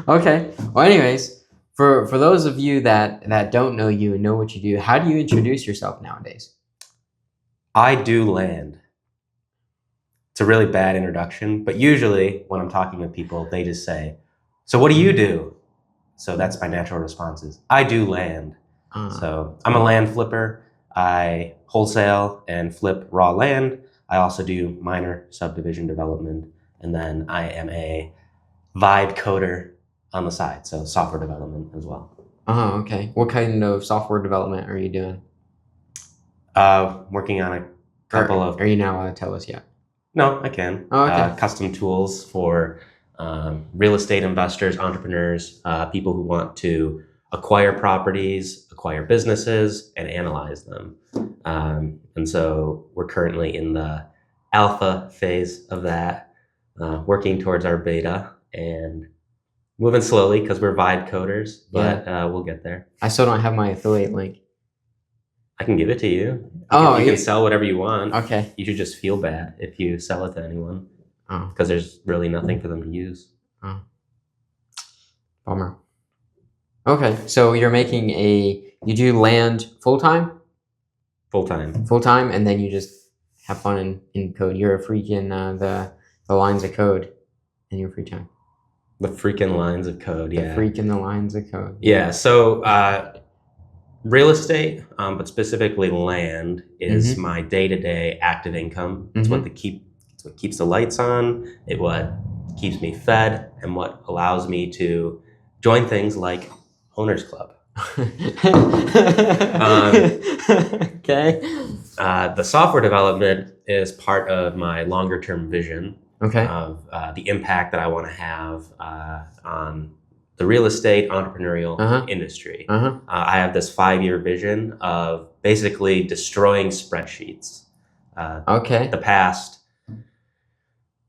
Okay. Well, anyways, for those of you that don't know you and know what you do, how do you introduce yourself nowadays? I do land. It's a really bad introduction, but usually when I'm talking with people, they just say, "So what do you do?" So that's my natural response is, "I do land." Uh, So I'm a land flipper. I wholesale and flip raw land. I also do minor subdivision development, and then I am a vibe coder on the side, so software development as well. okay. What kind of software development are you doing? Working on a Or couple of are you not allowed to tell us yet? No, I can. Oh, okay. Custom tools for real estate investors, entrepreneurs, people who want to acquire properties, acquire businesses, and analyze them. And so we're currently in the alpha phase of that, working towards our beta and moving slowly because we're vibe coders, but we'll get there. I still don't have my affiliate link. I can give it to you. Oh, You can sell whatever you want. Okay. You should just feel bad if you sell it to anyone Oh, because there's really nothing for them to use. bummer. Okay, so you do land full time, Full time. and then you just have fun in code. You're a freak in the lines of code in your free time. The freaking lines of code, yeah. The freak in the lines of code. Yeah, so real estate, but specifically land, is my day-to-day active income. It's what keeps the lights on. It what keeps me fed, and what allows me to join things like Owners Club. Okay. The software development is part of my longer-term vision Okay. of the impact that I want to have on the real estate entrepreneurial industry. I have this 5-year vision of basically destroying spreadsheets. Okay. The past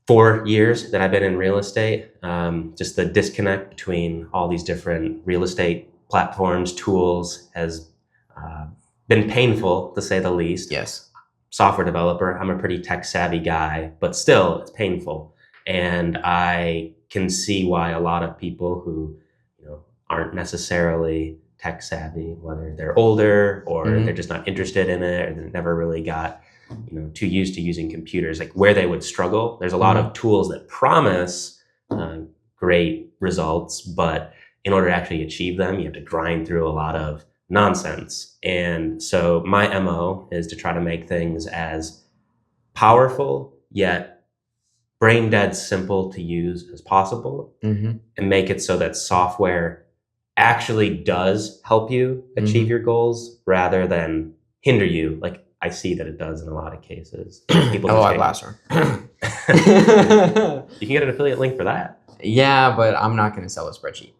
4 years that I've been in real estate, just the disconnect between all these different real estate platforms, tools has been painful, to say the least. Yes. Software developer, I'm a pretty tech savvy guy, but still it's painful. And I can see why a lot of people who aren't necessarily tech savvy, whether they're older or they're just not interested in it, or they never really got too used to using computers, like where they would struggle. There's a lot of tools that promise great results, but in order to actually achieve them, you have to grind through a lot of nonsense. And so my MO is to try to make things as powerful yet brain dead simple to use as possible, and make it so that software actually does help you achieve your goals rather than hinder you, like I see that it does in a lot of cases. People last one. You can get an affiliate link for that. Yeah, but I'm not going to sell a spreadsheet.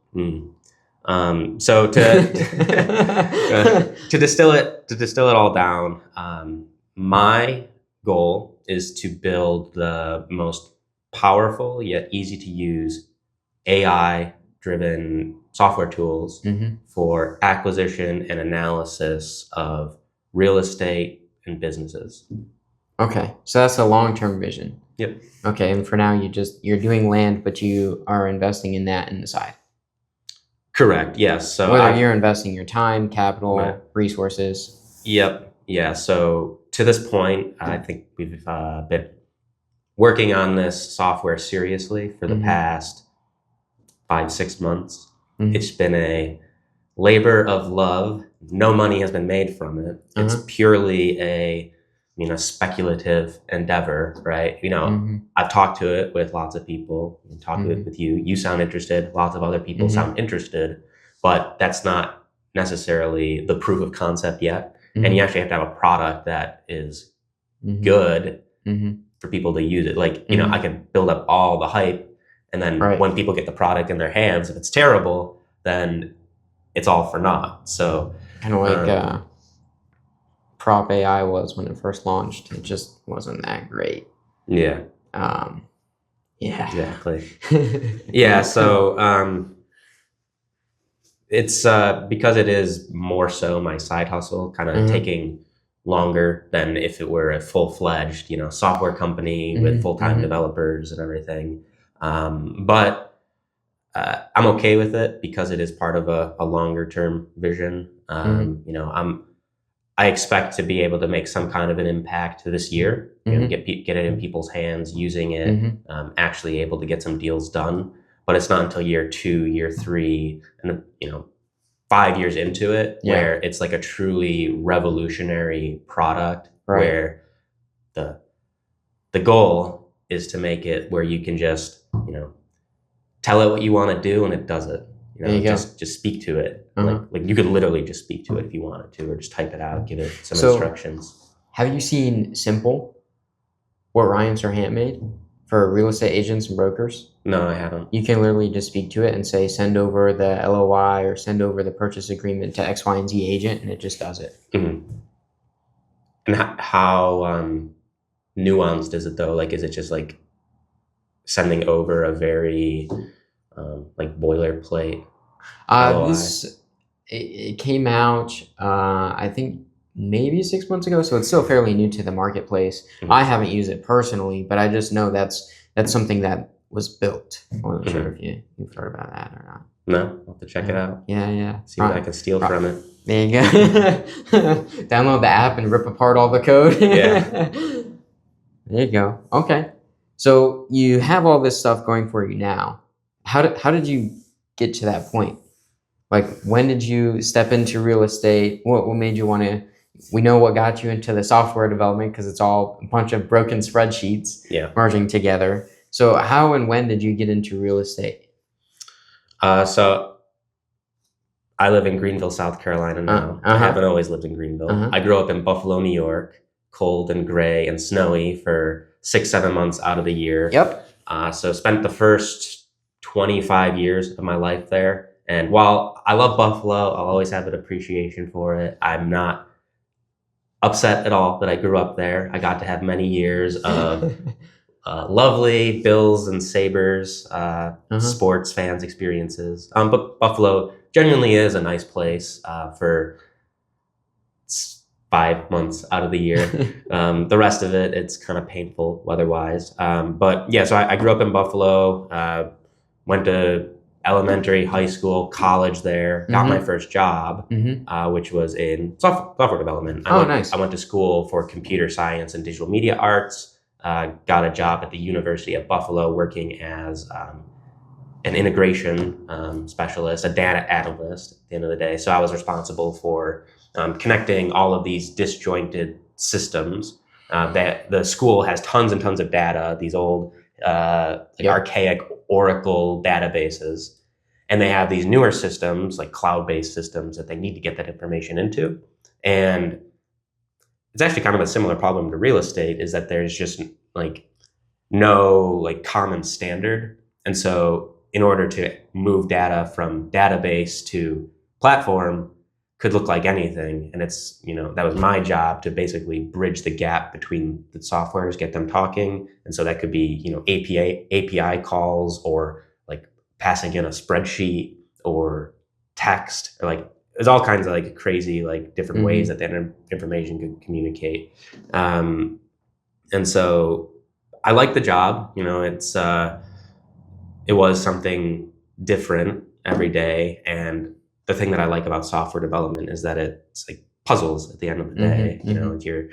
So to distill it all down, my goal is to build the most powerful yet easy to use AI-driven software tools for acquisition and analysis of real estate and businesses. Okay, so that's a long-term vision. Yep. Okay, and for now you're doing land, but you are investing in that in the side. Correct. Yes. So whether you're investing your time, capital, resources. Yep. Yeah. So to this point, I think we've been working on this software seriously for the past 5-6 months. It's been a labor of love. No money has been made from it. It's purely a speculative endeavor, right? I've talked to it with lots of people, talked to it with you. You sound interested. Lots of other people sound interested, but that's not necessarily the proof of concept yet. And you actually have to have a product that is good for people to use it. Like, I can build up all the hype, and then when people get the product in their hands, if it's terrible, then it's all for naught. So kind of like Prop AI was when it first launched. It just wasn't that great. Yeah. Yeah. Exactly. Yeah. So it's because it is more so my side hustle, kind of taking longer than if it were a full-fledged, software company with full-time developers and everything. But I'm okay with it because it is part of a longer term vision. You know, I expect to be able to make some kind of an impact this year. You know, get it in people's hands, using it, actually able to get some deals done. But it's not until year 2, year 3, and you know, 5 years into it where it's like a truly revolutionary product. Where the goal is to make it where you can just, you know, tell it what you want to do and it does it. You know, just speak to it. Like you could literally just speak to it if you wanted to, or just type it out, give it some instructions. Have you seen Simple, what Ryan Serhant made for real estate agents and brokers? No, I haven't. You can literally just speak to it and say, send over the LOI or send over the purchase agreement to X, Y, and Z agent, and it just does it. And how nuanced is it though? Like, is it just like sending over a very like boilerplate LOI? It came out, I think maybe 6 months ago, so it's still fairly new to the marketplace. I haven't used it personally, but I just know that's something that was built. I wasn't sure if you've heard about that or not. No, I'll have to check it out. Yeah. See what I can steal from it. There you go. Download the app and rip apart all the code. Yeah. There you go. Okay. So you have all this stuff going for you now. How did you get to that point? Like, when did you step into real estate? What made you want to? We know what got you into the software development, because it's all a bunch of broken spreadsheets merging together. So how and when did you get into real estate? So I live in Greenville, South Carolina now. I haven't always lived in Greenville. I grew up in Buffalo, New York, cold and gray and snowy for 6-7 months out of the year. So spent the first 25 years of my life there. And while I love Buffalo, I'll always have an appreciation for it. I'm not upset at all that I grew up there. I got to have many years of lovely Bills and Sabres sports fans experiences. But Buffalo genuinely is a nice place for 5 months out of the year. The rest of it, it's kind of painful weather-wise. But yeah, so I grew up in Buffalo, went to elementary, high school, college there, got my first job, which was in software development. Nice. I went to school for computer science and digital media arts, got a job at the University of Buffalo working as an integration specialist, a data analyst at the end of the day. So I was responsible for connecting all of these disjointed systems. That the school has tons and tons of data, these old archaic Oracle databases, and they have these newer systems, like cloud-based systems, that they need to get that information into. And it's actually kind of a similar problem to real estate, is that there's just like no like common standard. And so in order to move data from database to platform could look like anything. And it's, you know, that was my job to basically bridge the gap between the softwares, get them talking. And so that could be, you know, API calls, or like passing in a spreadsheet or text, or like there's all kinds of like crazy, like different ways that that information could communicate. And so I like the job, you know, it was something different every day. And the thing that I like about software development is that it's like puzzles at the end of the day. You know, you're,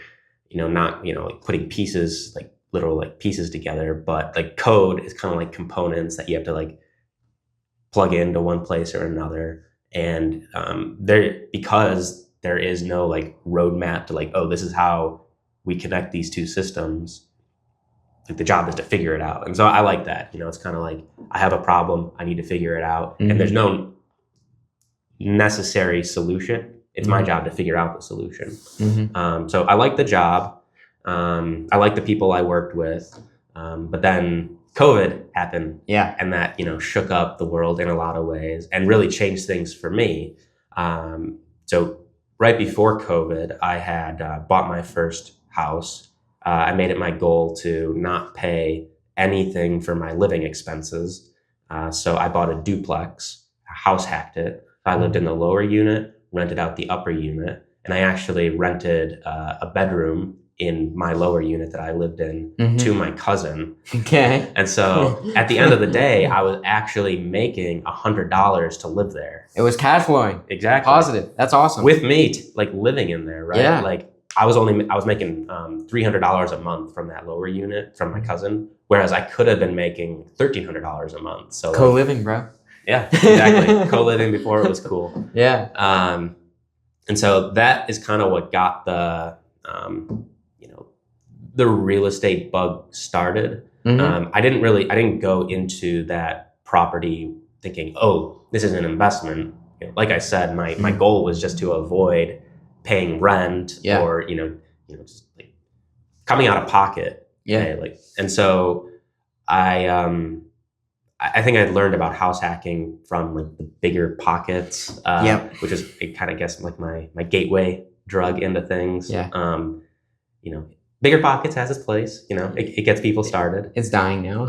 you know, not, you know, like putting pieces, like literal like pieces together, but like code is kind of like components that you have to like plug into one place or another. And because there is no like roadmap to like, oh, this is how we connect these two systems. Like the job is to figure it out. And so I like that. You know, it's kind of like, I have a problem, I need to figure it out, and there's no necessary solution. It's my job to figure out the solution. So I like the job. I like the people I worked with. But then COVID happened. And that, you know, shook up the world in a lot of ways and really changed things for me. So right before COVID, I had bought my first house. I made it my goal to not pay anything for my living expenses. So I bought a duplex, house hacked it. I lived in the lower unit, rented out the upper unit, and I actually rented a bedroom in my lower unit that I lived in Mhm. to my cousin. Okay. And so at the end of the day, I was actually making $100 to live there. It was cash flowing. Exactly. Positive. That's awesome. With me, like living in there, right? Yeah. Like I was making $300 a month from that lower unit from my cousin, whereas I could have been making $1,300 a month. So co-living, bro. Yeah, exactly. Co-living before it was cool. Yeah. And so that is kind of what got the the real estate bug started. Mhm. I didn't go into that property thinking, oh, this is an investment. Like I said, my goal was just to avoid paying rent Yeah. or just like coming out of pocket. Yeah. Okay? And so I think I learned about house hacking from like the Bigger Pockets, which is kind of guess like my gateway drug into things. Yeah. Bigger Pockets has its place. It gets people started. It's dying now.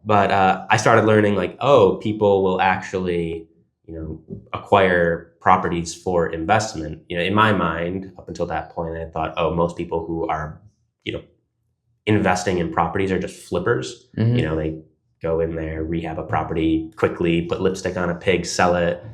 But I started learning like, oh, people will actually acquire properties for investment. In my mind, up until that point, I thought, oh, most people who are investing in properties are just flippers. Mhm. They go in there, rehab a property quickly, put lipstick on a pig, sell it.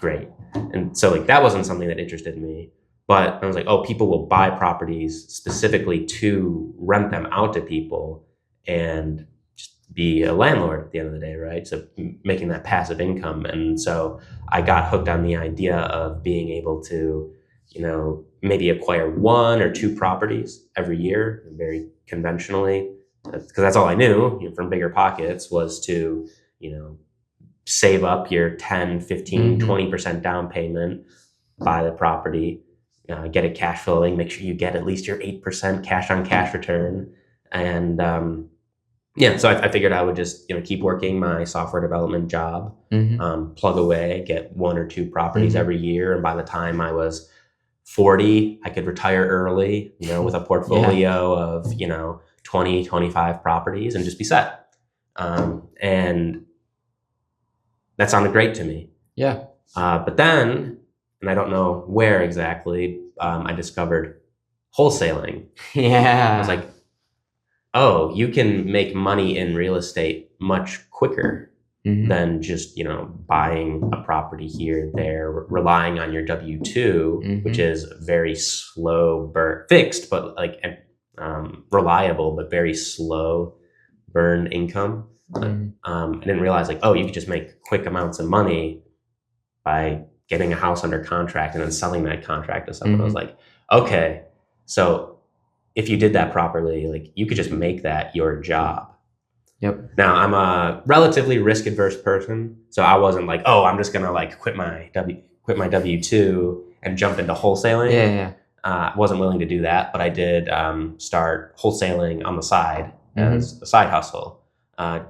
Great. And so like that wasn't something that interested me. But I was like, oh, people will buy properties specifically to rent them out to people and just be a landlord at the end of the day, right? So making that passive income. And so I got hooked on the idea of being able to, maybe acquire 1 or 2 properties every year, very conventionally, because that's all I knew from Bigger Pockets was to, save up your 10, 15, 20% down payment, buy the property, get it cash flowing, make sure you get at least your 8% cash on cash return. And so I figured I would just keep working my software development job, plug away, get 1 or 2 properties every year. And by the time I was 40, I could retire early, with a portfolio of, 20, 25 properties and just be set. And that sounded great to me. Yeah. But then, and I don't know where exactly, I discovered wholesaling. Yeah. I was like, oh, you can make money in real estate much quicker than just, buying a property here and there, relying on your W-2, which is very slow burn, fixed, but like reliable, but very slow burn income. I didn't realize like, oh, you could just make quick amounts of money by getting a house under contract and then selling that contract to someone. I was like, okay, so if you did that properly, like you could just make that your job. Yep. Now I'm a relatively risk adverse person, so I wasn't like, oh, I'm just gonna like quit my W-2 and jump into wholesaling. Yeah. I wasn't willing to do that, but I did start wholesaling on the side as a side hustle,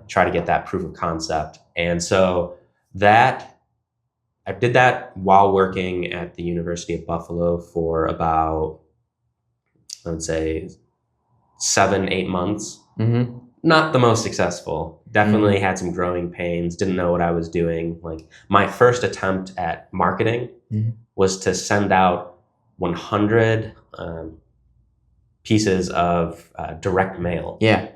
try to get that proof of concept. And so I did that while working at the University of Buffalo for about, I would say, 7-8 months. Not the most successful. Definitely had some growing pains. Didn't know what I was doing. Like my first attempt at marketing was to send out 100 pieces of direct mail. Yeah.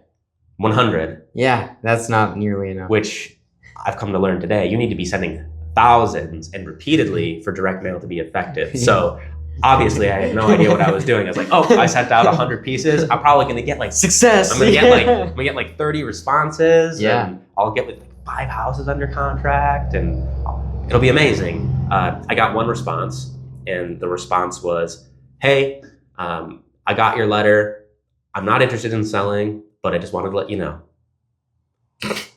100. Yeah, that's not nearly enough. Which I've come to learn today. You need to be sending thousands and repeatedly for direct mail to be effective. So obviously I had no idea what I was doing. I was like, oh, I sent out 100 pieces. I'm probably going to get like success. I'm going to get like 30 responses. Yeah. And I'll get like 5 houses under contract and it'll be amazing. I got 1 response and the response was, hey, I got your letter. I'm not interested in selling, but I just wanted to let you know.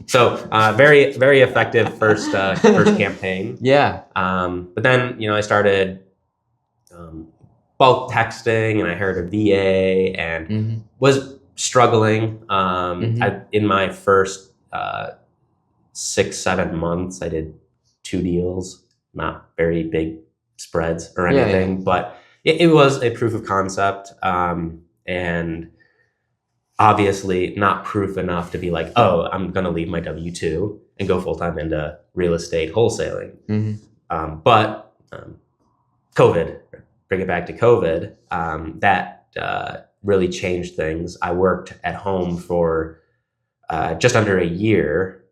So very, very effective first campaign. Yeah. But then, I started bulk texting and I heard of VA and was struggling. In my first 6-7 months, I did 2 deals, not very big spreads or anything, but it was a proof of concept. And obviously not proof enough to be like, oh, I'm going to leave my W-2 and go full-time into real estate wholesaling. But COVID, bring it back to COVID, that really changed things. I worked at home for just under a year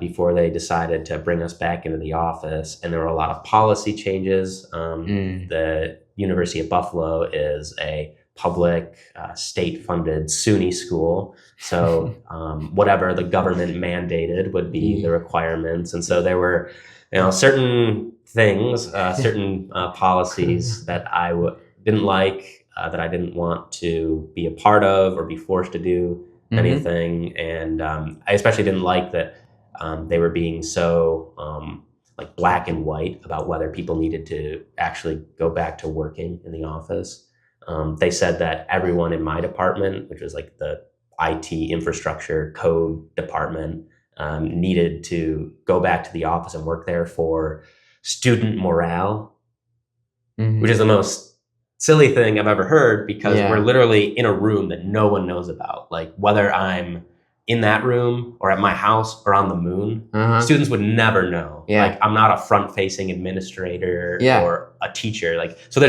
before they decided to bring us back into the office, and there were a lot of policy changes. The University of Buffalo is a public, state-funded SUNY school, so whatever the government mandated would be the requirements, and so there were, certain things, certain policies that I didn't like, that I didn't want to be a part of or be forced to do anything, and I especially didn't like that they were being so like black and white about whether people needed to actually go back to working in the office. They said that everyone in my department, which was like the IT infrastructure code department, needed to go back to the office and work there for student morale, which is the most silly thing I've ever heard, because we're literally in a room that no one knows about. Like, whether I'm in that room or at my house or on the moon, students would never know. Like, I'm not a front-facing administrator or a teacher. Like, so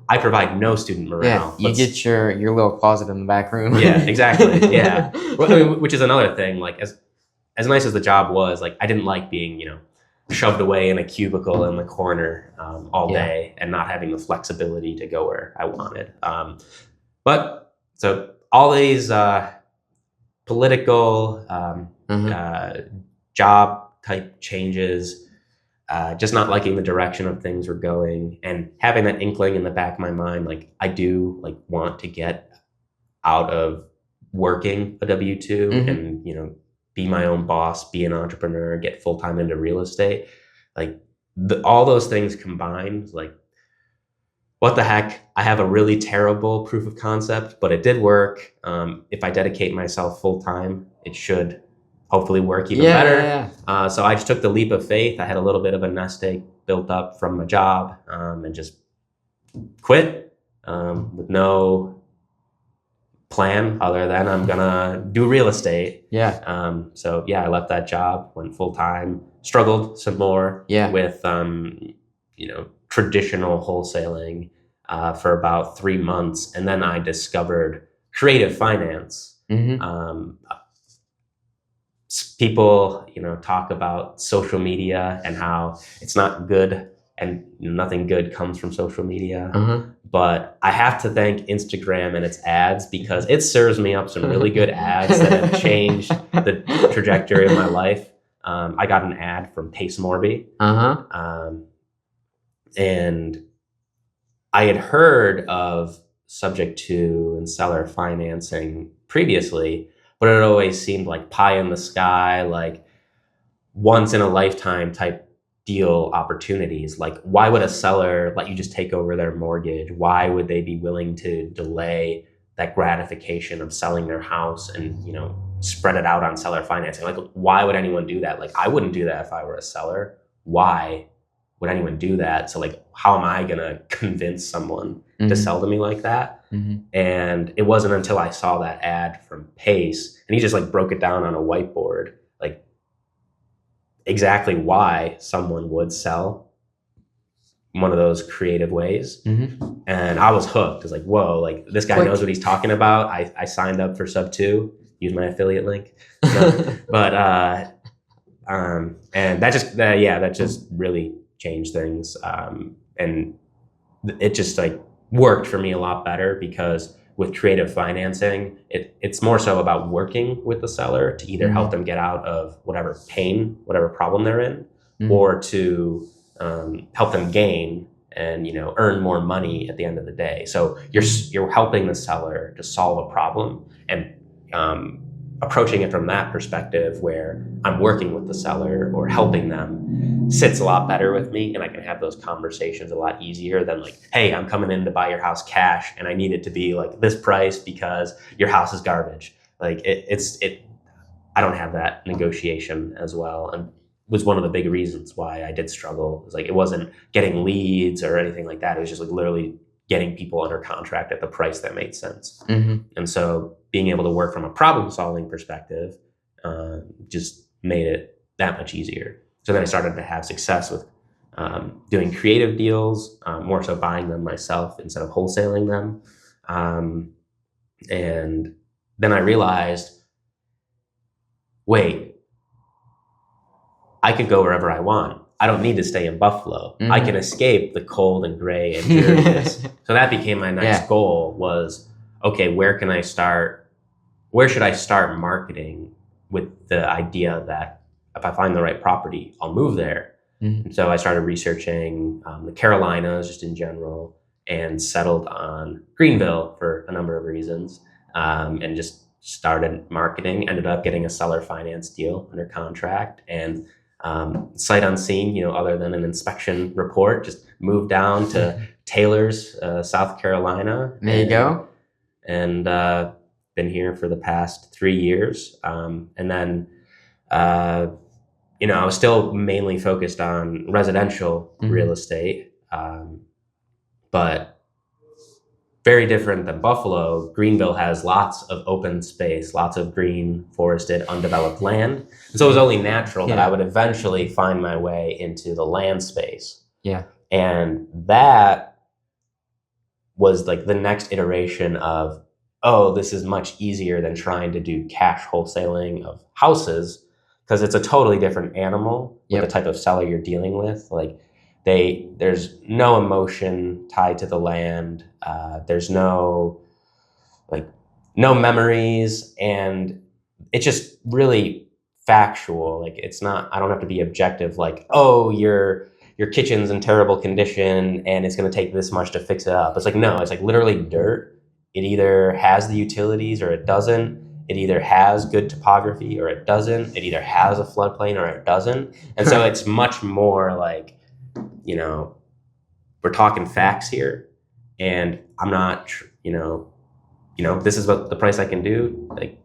I provide no student morale. You get your little closet in the back room. Yeah, exactly. Yeah. Well, I mean, which is another thing. Like, as nice as the job was, like, I didn't like being, shoved away in a cubicle in the corner all day and not having the flexibility to go where I wanted. But so all these political job type changes, just not liking the direction of things were going, and having that inkling in the back of my mind, like, I do want to get out of working a W-2 and be my own boss, be an entrepreneur, get full-time into real estate. Like, all those things combined, like, what the heck? I have a really terrible proof of concept, but it did work. If I dedicate myself full-time, it should hopefully work even better. So I just took the leap of faith. I had a little bit of a nest egg built up from my job, and just quit with no plan other than I'm gonna do real estate. So I left that job, went full time, struggled some more with traditional wholesaling for about 3 months, and then I discovered creative finance. People talk about social media and how it's not good, and nothing good comes from social media. But I have to thank Instagram and its ads, because it serves me up some really good ads that have changed the trajectory of my life. I got an ad from Pace Morby. And I had heard of subject to and seller financing previously, but it always seemed like pie in the sky, like once in a lifetime type deal opportunities. Like, why would a seller let you just take over their mortgage? Why would they be willing to delay that gratification of selling their house and, spread it out on seller financing? Like, why would anyone do that? Like, I wouldn't do that if I were a seller. Why would anyone do that? So, like, how am I going to convince someone to sell to me like that? And it wasn't until I saw that ad from Pace, and he just broke it down on a whiteboard, like exactly why someone would sell one of those creative ways. And I was hooked. I was like, whoa, like, this guy knows what he's talking about. I signed up for sub 2, use my affiliate link. But and that just really changed things. And it just worked for me a lot better, because with creative financing, it's more so about working with the seller to either help them get out of whatever pain, whatever problem they're in, or to help them gain and earn more money at the end of the day. So you're helping the seller to solve a problem, and approaching it from that perspective, where I'm working with the seller or helping them, sits a lot better with me, and I can have those conversations a lot easier than hey, I'm coming in to buy your house cash and I need it to be this price because your house is garbage. I don't have that negotiation as well, and was one of the big reasons why I did struggle. It was it wasn't getting leads or anything like that. It was just literally getting people under contract at the price that made sense. And so being able to work from a problem solving perspective just made it that much easier. So then I started to have success with doing creative deals, more so buying them myself instead of wholesaling them. And then I realized, wait, I could go wherever I want. I don't need to stay in Buffalo. I can escape the cold and gray and dreariness. So that became my next goal was, okay, where can I start? Where should I start marketing with the idea that if I find the right property, I'll move there. And so I started researching the Carolinas just in general and settled on Greenville for a number of reasons, and just started marketing, ended up getting a seller finance deal under contract, and sight unseen, other than an inspection report, just moved down to Taylor's, South Carolina. There you go. And been here for the past 3 years. And then, I was still mainly focused on residential real estate, but very different than Buffalo. Greenville has lots of open space, lots of green, forested, undeveloped land. And so it was only natural that I would eventually find my way into the land space. Yeah. And that was like the next iteration of, oh, this is much easier than trying to do cash wholesaling of houses, because it's a totally different animal with the type of seller you're dealing with. Like, there's no emotion tied to the land. There's no memories, and it's just really factual. Like, it's not, I don't have to be objective. Like, oh, your kitchen's in terrible condition and it's going to take this much to fix it up. It's like, no, it's like literally dirt. It either has the utilities or it doesn't. It either has good topography or it doesn't. It either has a floodplain or it doesn't. And so it's much more like, we're talking facts here, and I'm not, this is what the price I can do. Like,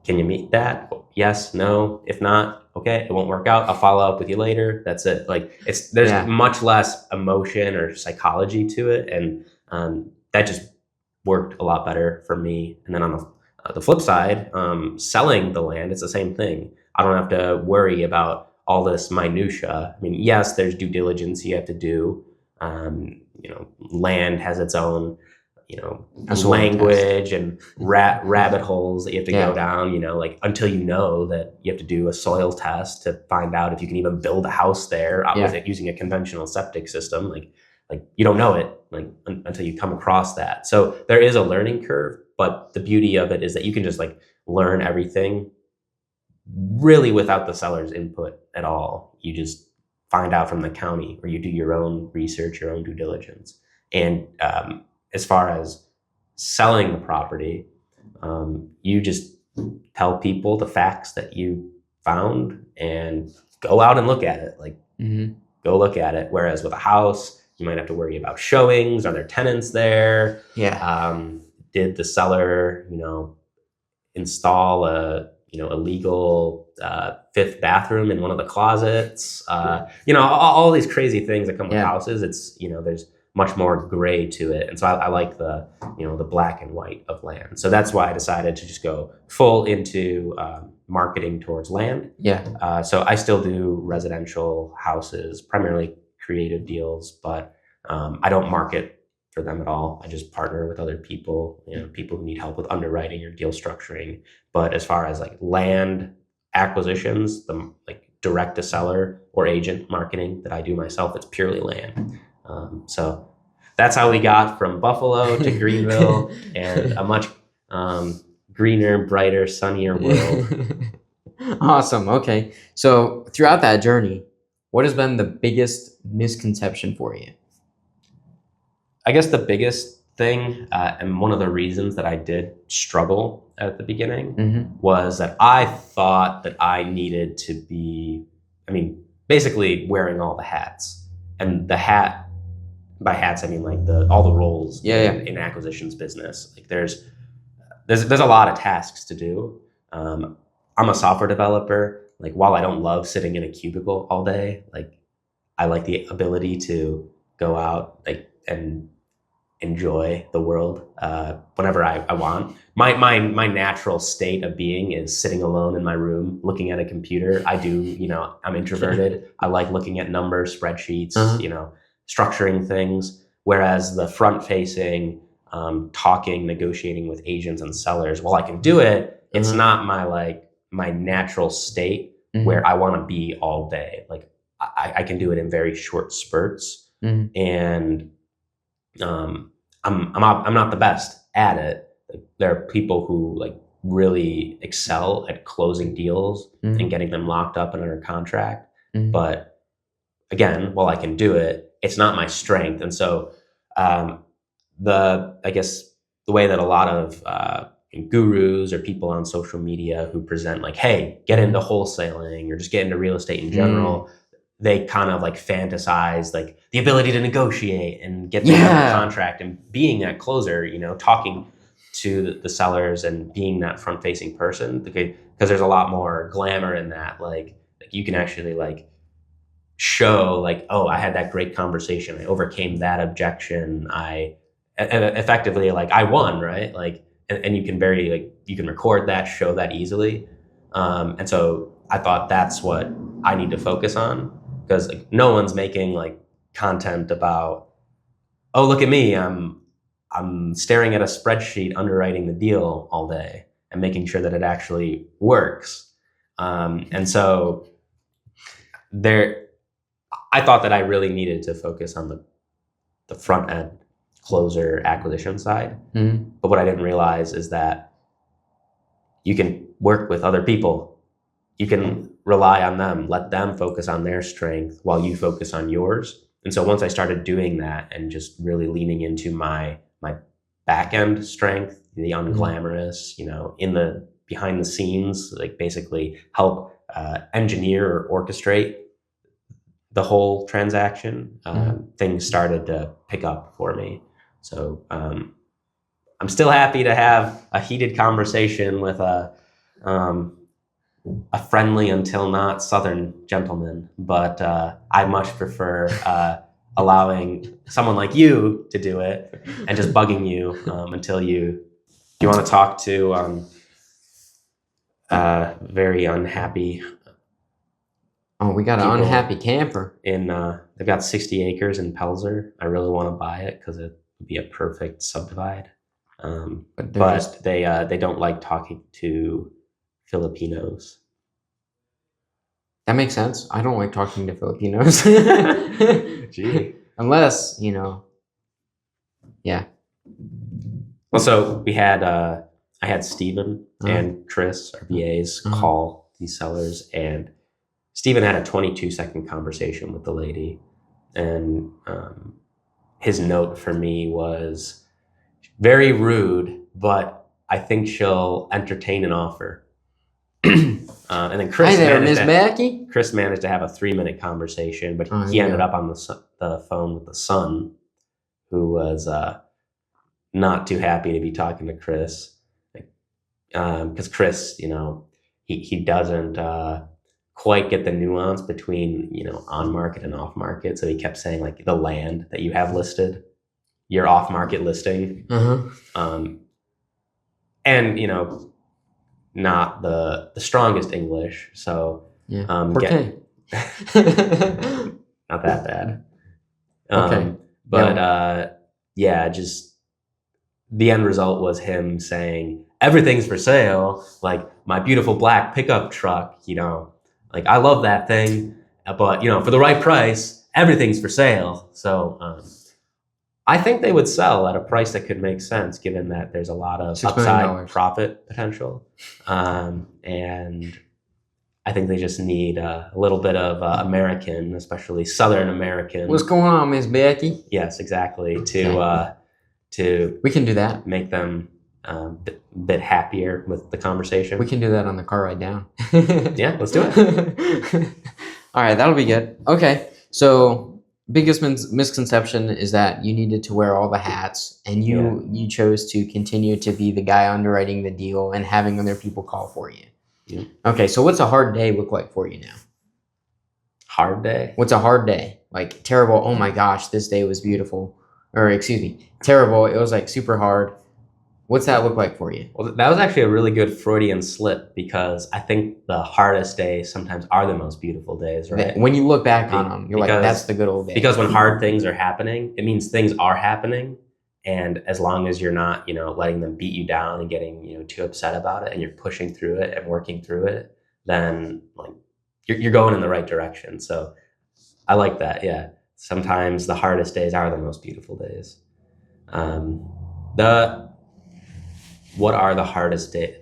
can you meet that? Yes, no. If not, okay, it won't work out. I'll follow up with you later. That's it. Like, there's much less emotion or psychology to it, and that just worked a lot better for me. And then on the flip side, selling the land, it's the same thing. I don't have to worry about all this minutia. I mean, yes, there's due diligence you have to do. Land has its own, language and rabbit holes that you have to go down, like, until that you have to do a soil test to find out if you can even build a house there with it using a conventional septic system. Like you don't know it until you come across that. So there is a learning curve, but the beauty of it is that you can just learn everything really without the seller's input at all. You just find out from the county, or you do your own research, your own due diligence. And as far as selling the property, you just tell people the facts that you found and go out and look at it. Go look at it. Whereas with a house, you might have to worry about showings. Are there tenants there? Did the seller, install a legal fifth bathroom in one of the closets? All these crazy things that come with houses. It's, there's much more gray to it. And so I like the black and white of land. So that's why I decided to just go full into marketing towards land. So I still do residential houses, primarily creative deals, but I don't market for them at all. I just partner with other people, people who need help with underwriting or deal structuring. But as far as land acquisitions, the direct to seller or agent marketing that I do myself, it's purely land. So that's how we got from Buffalo to Greenville and a much greener, brighter, sunnier world. Awesome. Okay. So throughout that journey, what has been the biggest misconception for you? I guess the biggest thing, and one of the reasons that I did struggle at the beginning, was that I thought that I needed to be, basically wearing all the hats. And the hat, by hats, I mean all the roles in acquisitions business. There's a lot of tasks to do. I'm a software developer. While I don't love sitting in a cubicle all day, I like the ability to go out and enjoy the world whenever I want. My natural state of being is sitting alone in my room looking at a computer. I'm introverted. I like looking at numbers, spreadsheets, structuring things. Whereas the front facing talking, negotiating with agents and sellers. While I can do it, it's not my natural state where I want to be all day. Like I can do it in very short spurts, and I'm not the best at it. Like, there are people who like really excel at closing deals and getting them locked up and under contract. But again, while I can do it, it's not my strength. And so I guess the way that a lot of gurus or people on social media who present like, hey, get into wholesaling or just get into real estate in general, they kind of like fantasize like the ability to negotiate and get them under contract and being that closer, you know, talking to the sellers and being that front facing person, because there's a lot more glamour in that. Like you can actually like show like, oh, I had that great conversation, I overcame that objection, and effectively like I won, right? Like and you can you can record that, show that easily. And so I thought that's what I need to focus on, because like no one's making like content about, oh, look at me, I'm staring at a spreadsheet underwriting the deal all day and making sure that it actually works. And so I thought that I really needed to focus on the front end closer acquisition side. But what I didn't realize is that you can work with other people. You can rely on them, let them focus on their strength while you focus on yours. And so once I started doing that and just really leaning into my back end strength, the unglamorous, you know, in the behind the scenes, like basically help engineer or orchestrate the whole transaction, things started to pick up for me. So I'm still happy to have a heated conversation with a friendly until not Southern gentleman, but I much prefer allowing someone like you to do it and just bugging you until you want to talk to very unhappy. Oh, we got an unhappy camper. They've got 60 acres in Pelzer. I really want to buy it because it would be a perfect subdivide. But they don't like talking to Filipinos. That makes sense. I don't like talking to Filipinos. Gee. Unless, you know, yeah. Well, so we had I had Steven and Chris, our VAs, call these sellers, and Steven had a 22-second conversation with the lady, and his note for me was very rude, but I think she'll entertain an offer. And then Chris managed to have a 3-minute conversation, but he ended up on the phone with the son, who was not too happy to be talking to Chris, because Chris, you know, he doesn't quite get the nuance between, you know, on market and off market. So he kept saying like the land that you have listed, your off market listing, and you know, not the strongest English. So not that bad. But just the end result was him saying everything's for sale, like my beautiful black pickup truck, you know, like I love that thing, but you know, for the right price, everything's for sale. So I think they would sell at a price that could make sense, given that there's a lot of upside profit potential, and I think they just need a little bit of American, especially Southern American. What's going on, Miss Becky? Yes, exactly. To we can do that. Make them a bit happier with the conversation. We can do that on the car ride down. Yeah, let's do it. All right, that'll be good. Okay, so biggest misconception is that you needed to wear all the hats, and you chose to continue to be the guy underwriting the deal and having other people call for you. Yeah. Okay, so what's a hard day look like for you now? Hard day? What's a hard day? Like terrible, oh my gosh, this day was beautiful. Or excuse me, terrible, it was like super hard. What's that look like for you? Well, that was actually a really good Freudian slip, because I think the hardest days sometimes are the most beautiful days, right? When you look back on them, you're like, that's the good old days. Because when hard things are happening, it means things are happening, And as long as you're not, letting them beat you down and getting, too upset about it, and you're pushing through it and working through it, then like you're going in the right direction. So I like that. Yeah. Sometimes the hardest days are the most beautiful days. The What are the hardest days?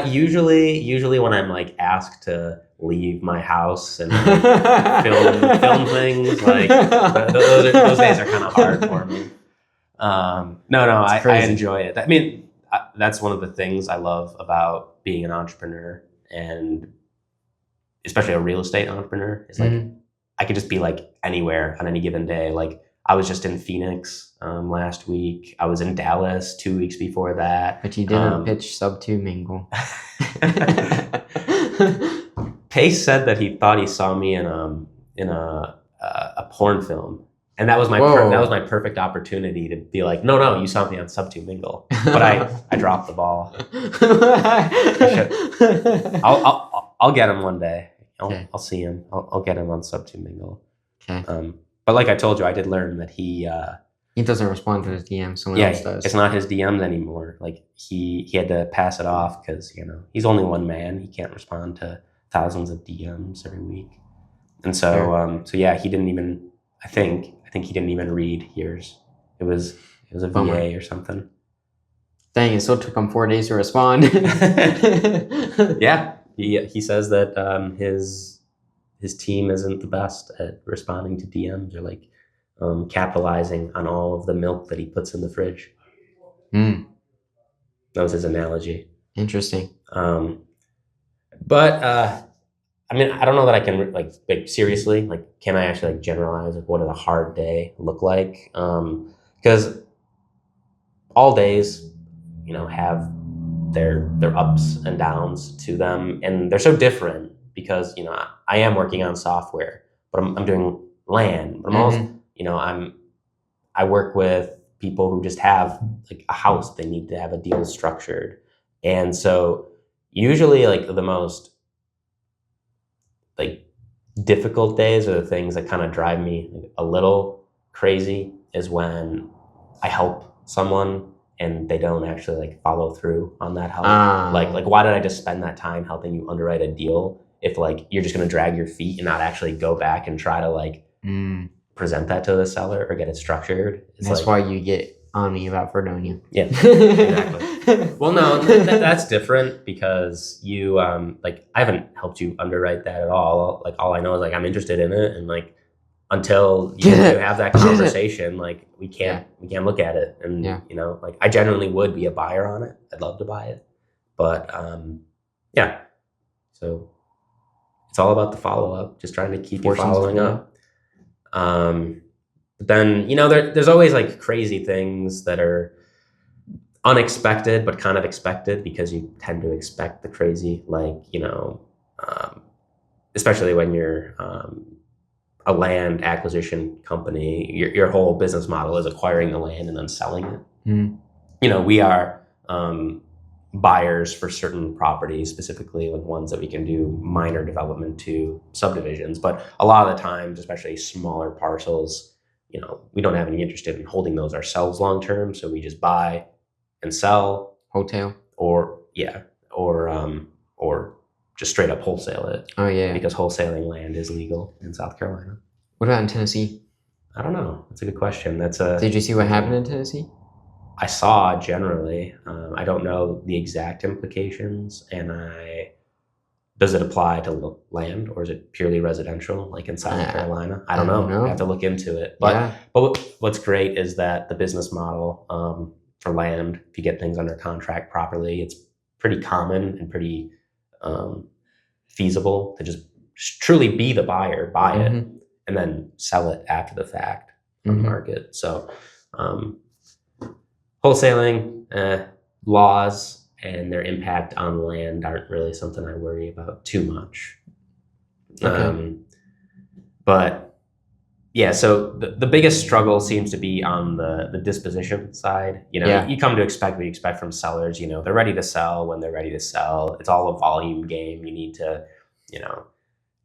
Usually when I'm like asked to leave my house and like, film things, like those days are kind of hard for me. No, I enjoy it. I mean, that's one of the things I love about being an entrepreneur, and especially a real estate entrepreneur, is like I could just be like anywhere on any given day. Like I was just in Phoenix last week. I was in Dallas 2 weeks before that. But you didn't pitch sub 2 mingle. Pace said that he thought he saw me in a porn film, and that was my that was my perfect opportunity to be like, no, you saw me on sub 2 mingle, but I dropped the ball. I'll get him one day. I'll see him. I'll get him on sub 2 mingle. Okay. But like I told you, I did learn that he doesn't respond to his DMs. Someone else does. It's not his DMs anymore. Like he had to pass it off because he's only one man. He can't respond to thousands of DMs every week. And so yeah, he didn't even. I think he didn't even read yours. It was a VA or something. Dang, it still took him 4 days to respond. Yeah, he says that his team isn't the best at responding to DMs, or like capitalizing on all of the milk that he puts in the fridge. That was his analogy. Interesting. But I mean, I don't know that I can like seriously, like, can I actually like generalize like what does a hard day look like? Because all days, have their ups and downs to them, and they're so different because I am working on software, but I'm doing land, but I'm also I work with people who just have like a house. They need to have a deal structured, and so usually like the most like difficult days are the things that kind of drive me a little crazy, is when I help someone and they don't actually like follow through on that help. Like why did I just spend that time helping you underwrite a deal if like you're just going to drag your feet and not actually go back and try to like present that to the seller or get it structured? That's why you get on me about Fredonia. Yeah, exactly. Well, no, that's different because you like I haven't helped you underwrite that at all. Like all I know is like I'm interested in it, and like until you have that conversation, like we can't look at it. And like I genuinely would be a buyer on it. I'd love to buy it, but yeah. So it's all about the follow up, just trying to keep you following up. But then there's always like crazy things that are unexpected but kind of expected, because you tend to expect the crazy, like especially when you're a land acquisition company. Your whole business model is acquiring the land and then selling it. We are buyers for certain properties, specifically like ones that we can do minor development to subdivisions, but a lot of the times, especially smaller parcels, we don't have any interest in holding those ourselves long term, so we just buy and sell, hotel, or just straight up wholesale it. Oh yeah, because wholesaling land is legal in South Carolina. What about in Tennessee? I don't know. That's a good question. Did you see what happened in Tennessee? I saw generally. I don't know the exact implications, and does it apply to land, or is it purely residential, like in South Carolina? I don't know. I have to look into it. But what's great is that the business model for land, if you get things under contract properly, it's pretty common and pretty feasible to just truly be the buyer, buy it, and then sell it after the fact on the market. So wholesaling laws and their impact on land aren't really something I worry about too much. Okay. But yeah, so the biggest struggle seems to be on the disposition side. You come to expect what you expect from sellers. They're ready to sell when they're ready to sell. It's all a volume game. You need to,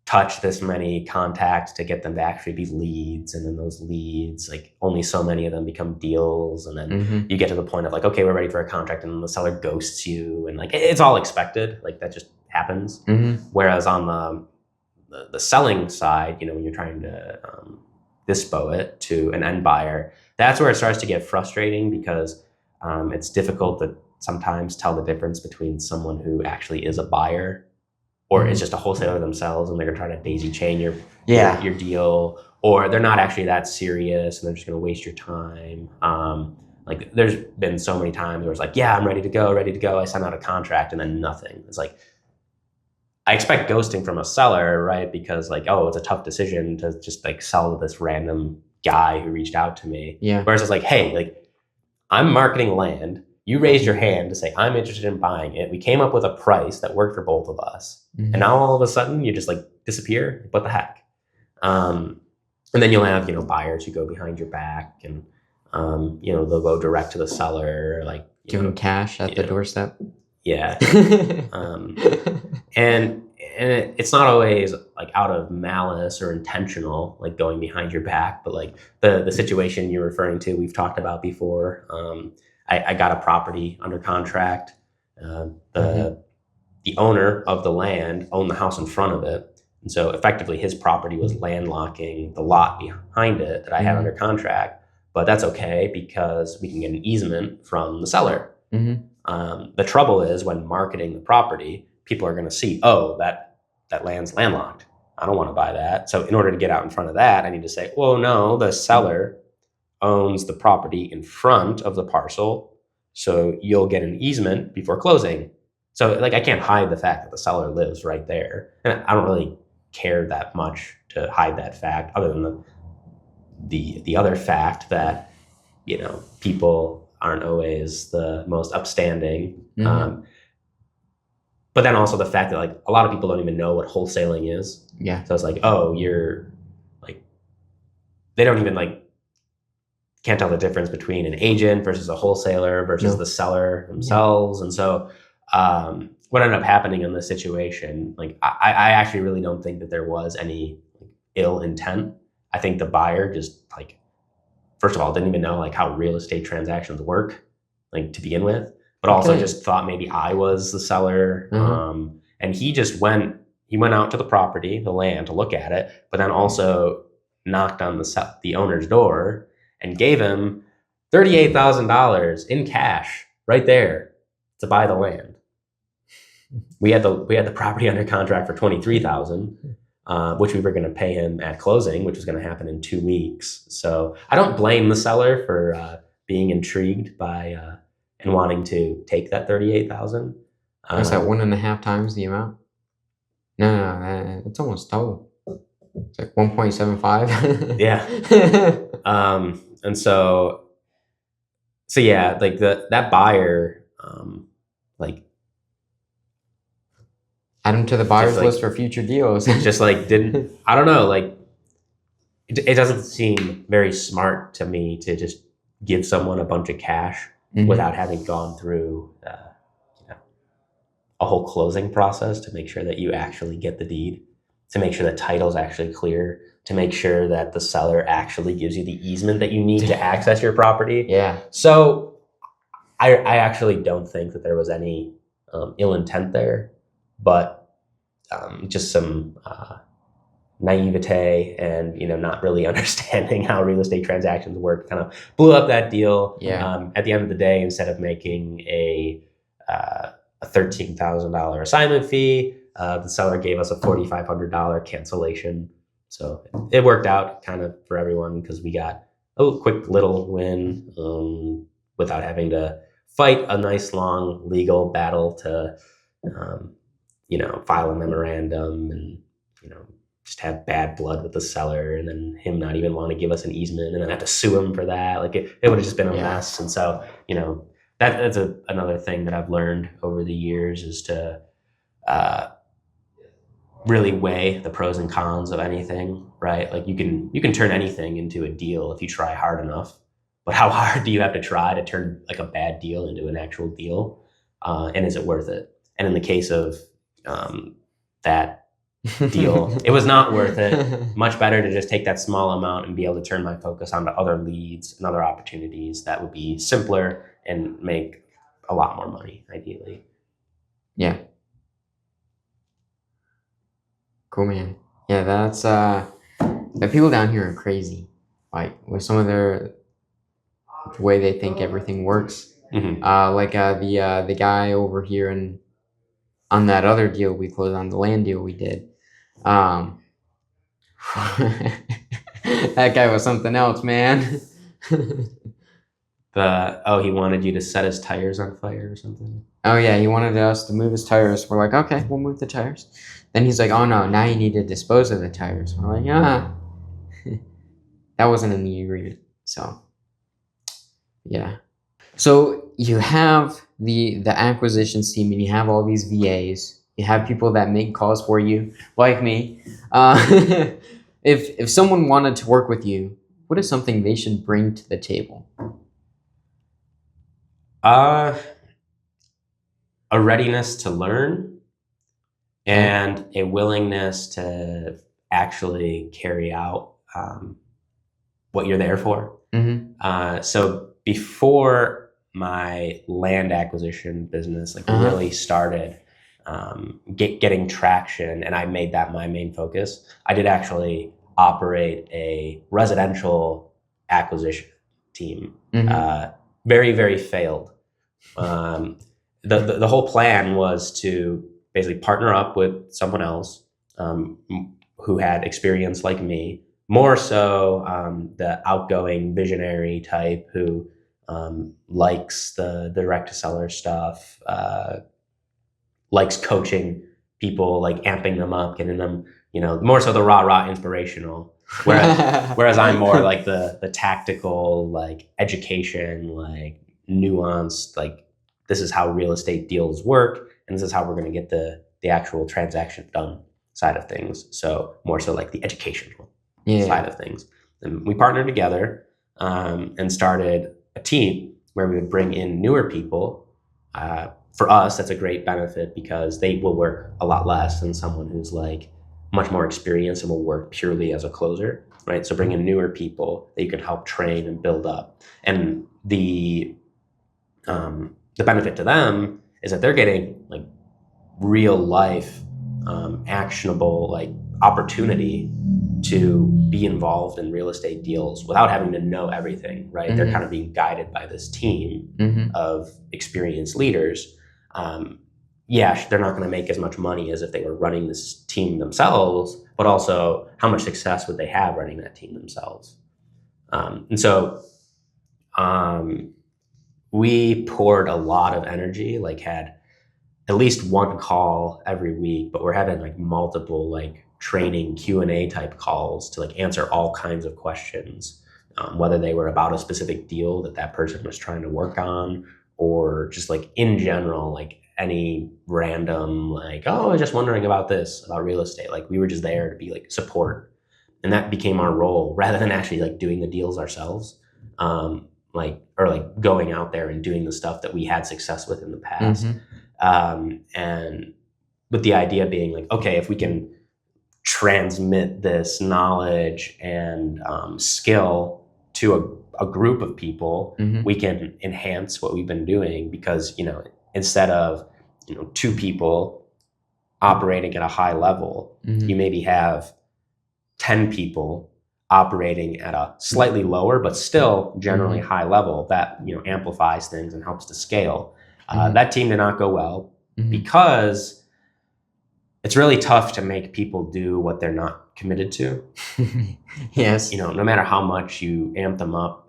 touch this many contacts to get them to actually be leads, and then those leads, like only so many of them become deals, and then Mhm. you get to the point of like, okay, we're ready for a contract, and then the seller ghosts you, and like it's all expected, like that just happens. Mhm. Whereas on the selling side, you know, when you're trying to dispo it to an end buyer, that's where it starts to get frustrating, because it's difficult to sometimes tell the difference between someone who actually is a buyer or is just a wholesaler themselves, and they're trying to daisy chain your deal, or they're not actually that serious and they're just going to waste your time. Like there's been so many times where it's like, yeah, I'm ready to go. I send out a contract and then nothing. It's like, I expect ghosting from a seller, right? Because like, oh, it's a tough decision to just like sell to this random guy who reached out to me. Yeah. Whereas it's like, hey, like I'm marketing land. You raised your hand to say, I'm interested in buying it. We came up with a price that worked for both of us. And now all of a sudden you just like disappear. What the heck? And then you'll have, you know, buyers who go behind your back, and, you know, they'll go direct to the seller, like Give them cash at the doorstep. Yeah. And it's not always like out of malice or intentional, like going behind your back, but like the situation you're referring to, we've talked about before. I got a property under contract. The owner of the land owned the house in front of it. And so effectively his property was landlocking the lot behind it that I had under contract. But that's okay because we can get an easement from the seller. The trouble is when marketing the property, people are going to see, oh, that land's landlocked. I don't want to buy that. So in order to get out in front of that, I need to say, well, no, the seller owns the property in front of the parcel, so you'll get an easement before closing. So like I can't hide the fact that the seller lives right there. And I don't really care that much to hide that fact, other than the other fact that, you know, people aren't always the most upstanding. But then also the fact that like a lot of people don't even know what wholesaling is. Yeah. So it's like, oh, you're like, they don't even like, can't tell the difference between an agent versus a wholesaler versus the seller themselves. And so what ended up happening in this situation, like I actually really don't think that there was any ill intent. I think the buyer just like, first of all, didn't even know like how real estate transactions work, like to begin with, but also just thought maybe I was the seller. And he just went out to the property, the land, to look at it, but then also knocked on the owner's door and gave him $38,000 in cash right there to buy the land. We had the property under contract for $23,000, which we were going to pay him at closing, which was going to happen in 2 weeks. So I don't blame the seller for being intrigued by and wanting to take that $38,000. Was that 1.5 times the amount? No, it's almost double. It's like 1.75. Yeah. And so yeah, like that buyer, like add them to the buyer's list for future deals. Just like didn't, I don't know, like it doesn't seem very smart to me to just give someone a bunch of cash without having gone through you know, a whole closing process to make sure that you actually get the deed, to make sure that title's actually clear, to make sure that the seller actually gives you the easement that you need to access your property. Yeah. So I actually don't think that there was any ill intent there, but just some naivete and, you know, not really understanding how real estate transactions work kind of blew up that deal. Yeah. At the end of the day, instead of making a $13,000 assignment fee, the seller gave us a $4,500 cancellation. So it worked out kind of for everyone because we got a quick little win without having to fight a nice long legal battle to, you know, file a memorandum and, you know, just have bad blood with the seller and then him not even want to give us an easement and then have to sue him for that. Like it would have just been a mess. And so, you know, that's another thing that I've learned over the years is to really weigh the pros and cons of anything, right? Like you can turn anything into a deal if you try hard enough, but how hard do you have to try to turn like a bad deal into an actual deal? And is it worth it? And in the case of that deal. It was not worth it. Much better to just take that small amount and be able to turn my focus onto other leads and other opportunities that would be simpler and make a lot more money, ideally. Yeah. Cool, man. Yeah, that's the people down here are crazy. Like with some of the way they think everything works. Mm-hmm. The guy over here and on that other deal we closed on the land deal we did. That guy was something else, man. He wanted you to set his tires on fire or something. Oh yeah, he wanted us to move his tires. We're like, okay, we'll move the tires. Then he's like, oh no, now you need to dispose of the tires. We're like, yeah. That wasn't in the agreement. So yeah. So you have the acquisitions team and you have all these VAs. You have people that make calls for you, like me. If someone wanted to work with you, what is something they should bring to the table? A readiness to learn and a willingness to actually carry out what you're there for. Mm-hmm. So before my land acquisition business really started getting traction, and I made that my main focus, I did actually operate a residential acquisition team. Very, very failed. The whole plan was to basically partner up with someone else who had experience like me, more so the outgoing visionary type who likes the direct-to-seller stuff, likes coaching people, like amping them up, getting them, more so the rah-rah inspirational. Whereas I'm more like the tactical, like education, like nuanced, like this is how real estate deals work, and this is how we're going to get the actual transaction done side of things. So more so like the educational side of things. And we partnered together and started a team where we would bring in newer people. For us, that's a great benefit because they will work a lot less than someone who's like much more experienced and will work purely as a closer, right? So bring in newer people that you can help train and build up. And the benefit to them is that they're getting like real life, actionable like opportunity to be involved in real estate deals without having to know everything, right? Mm-hmm. They're kind of being guided by this team of experienced leaders. They're not going to make as much money as if they were running this team themselves, but also how much success would they have running that team themselves? We poured a lot of energy, like had at least one call every week, but we're having like multiple like training Q&A type calls to like answer all kinds of questions, whether they were about a specific deal that person was trying to work on, or just like in general, like any random like, oh, I was just wondering about this, about real estate. Like we were just there to be like support. And that became our role rather than actually like doing the deals ourselves. Or going out there and doing the stuff that we had success with in the past. And with the idea being like, okay, if we can transmit this knowledge and skill to a group of people, we can enhance what we've been doing because, instead of, 2 people operating at a high level, you maybe have 10 people operating at a slightly lower, but still generally high level that, amplifies things and helps to scale. That team did not go well because it's really tough to make people do what they're not committed to. Yes. No matter how much you amp them up,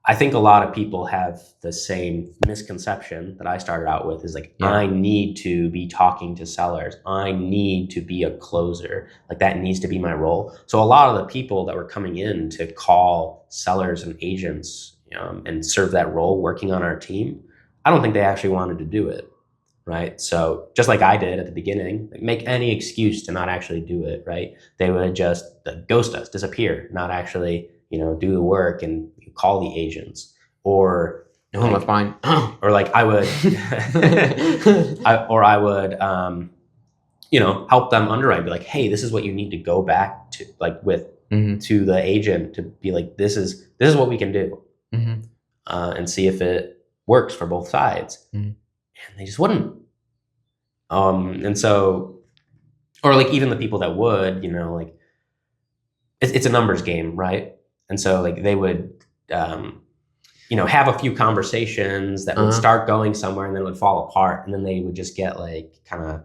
I think a lot of people have the same misconception that I started out with is like, I need to be talking to sellers. I need to be a closer. Like that needs to be my role. So a lot of the people that were coming in to call sellers and agents and serve that role working on our team, I don't think they actually wanted to do it. Right. So just like I did at the beginning, like make any excuse to not actually do it. Right. They would just ghost us, disappear, not actually, do the work and call the agents or fine. or like I would, I would, help them underwrite, be like, hey, this is what you need to go back to, like, with to the agent, to be like, this is what we can do, and see if it works for both sides. And they just wouldn't. And so, or like even the people that would, like, it's a numbers game, right? And so like they would, have a few conversations that would start going somewhere and then would fall apart, and then they would just get like kind of,